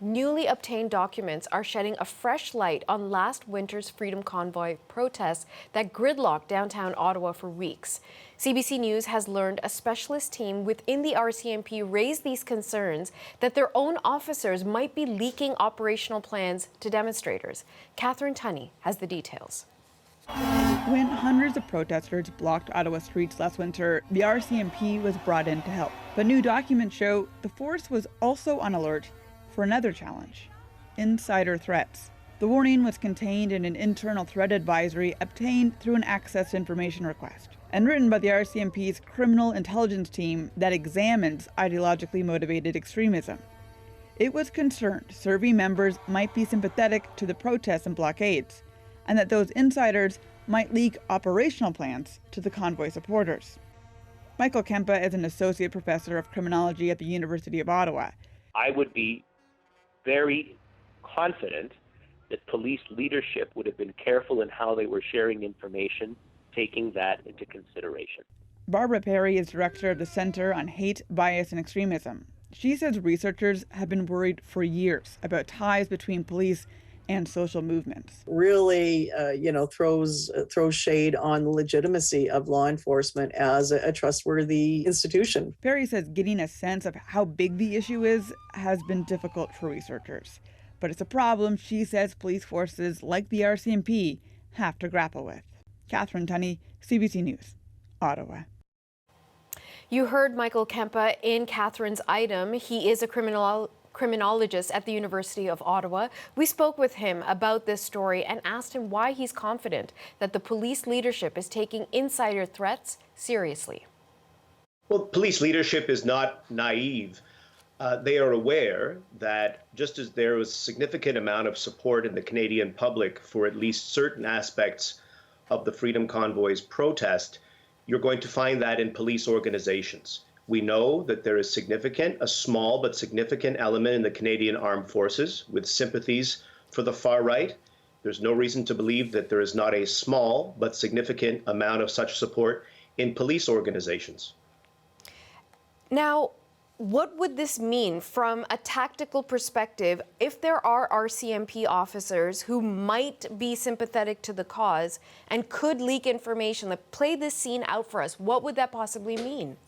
Newly obtained documents are shedding a fresh light on last winter's Freedom Convoy protests that gridlocked downtown Ottawa for weeks. CBC News has learned a specialist team within the RCMP raised these concerns that their own officers might be leaking operational plans to demonstrators. Catherine Tunney has the details. When hundreds of protesters blocked Ottawa streets last winter, the RCMP was brought in to help. But new documents show the force was also on alert for another challenge: insider threats. The warning was contained in an internal threat advisory obtained through an access information request and written by the RCMP's criminal intelligence team that examines ideologically motivated extremism. It was concerned Survey members might be sympathetic to the protests and blockades, and that those insiders might leak operational plans to the convoy supporters. Michael Kempa is an associate professor of criminology at the University of Ottawa. I would be very confident that police leadership would have been careful in how they were sharing information, taking that into consideration. Barbara Perry is director of the Center on Hate, Bias, and Extremism. She says researchers have been worried for years about ties between police and social movements. Really, throws shade on the legitimacy of law enforcement as a trustworthy institution. Perry says getting a sense of how big the issue is has been difficult for researchers. But it's a problem she says police forces like the RCMP have to grapple with. Catherine Tunney, CBC News, Ottawa. You heard Michael Kempa in Catherine's item. He is a criminologist at the University of Ottawa. We spoke with him about this story and asked him why he's confident that the police leadership is taking insider threats seriously. Well, police leadership is not naive. They are aware that just as there was a significant amount of support in the Canadian public for at least certain aspects of the Freedom Convoy's protest, you're going to find that in police organizations. We know that there is a small but significant element in the Canadian Armed Forces with sympathies for the far right. There's no reason to believe that there is not a small but significant amount of such support in police organizations. Now, what would this mean from a tactical perspective if there are RCMP officers who might be sympathetic to the cause and could leak information? Like, play this scene out for us. What would that possibly mean?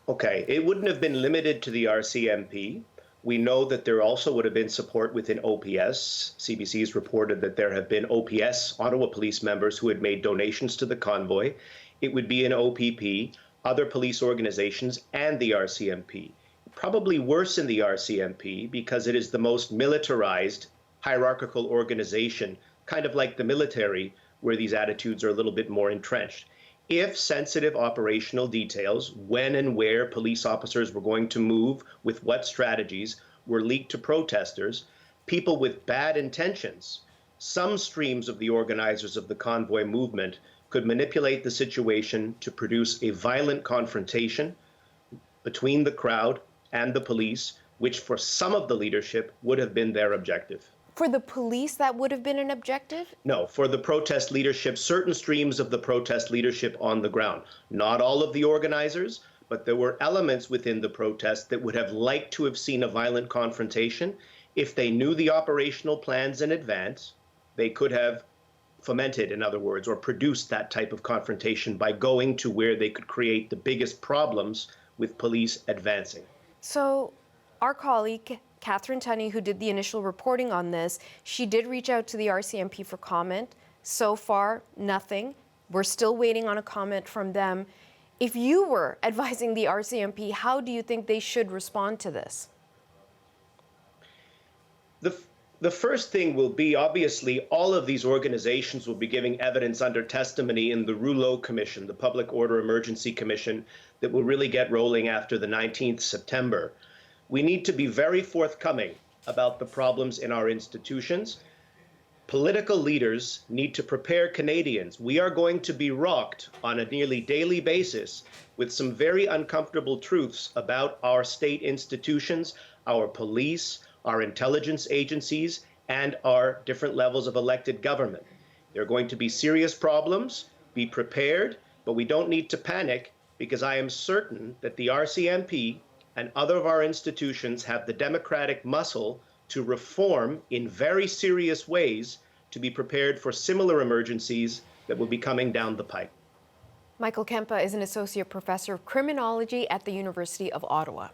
Okay, it wouldn't have been limited to the RCMP. We know that there also would have been support within OPS. CBC's reported that there have been OPS, Ottawa police members, who had made donations to the convoy. It would be in OPP, other police organizations, and the RCMP. Probably worse in the RCMP because it is the most militarized, hierarchical organization, kind of like the military, where these attitudes are a little bit more entrenched. If sensitive operational details, when and where police officers were going to move with what strategies, were leaked to protesters, people with bad intentions, some streams of the organizers of the convoy movement could manipulate the situation to produce a violent confrontation between the crowd and the police, which for some of the leadership would have been their objective. For the police, that would have been an objective? No, for the protest leadership, certain streams of the protest leadership on the ground. Not all of the organizers, but there were elements within the protest that would have liked to have seen a violent confrontation. If they knew the operational plans in advance, they could have fomented, in other words, or produced that type of confrontation by going to where they could create the biggest problems with police advancing. So our colleague, Catherine Tunney, who did the initial reporting on this, she did reach out to the RCMP for comment. So far, nothing. We're still waiting on a comment from them. If you were advising the RCMP, how do you think they should respond to this? The first thing will be, obviously, all of these organizations will be giving evidence under testimony in the Rouleau Commission, the Public Order Emergency Commission, that will really get rolling after the 19th September. We need to be very forthcoming about the problems in our institutions. Political leaders need to prepare Canadians. We are going to be rocked on a nearly daily basis with some very uncomfortable truths about our state institutions, our police, our intelligence agencies, and our different levels of elected government. There are going to be serious problems. Be prepared, but we don't need to panic because I am certain that the RCMP and other of our institutions have the democratic muscle to reform in very serious ways to be prepared for similar emergencies that will be coming down the pipe. Michael Kempa is an associate professor of criminology at the University of Ottawa.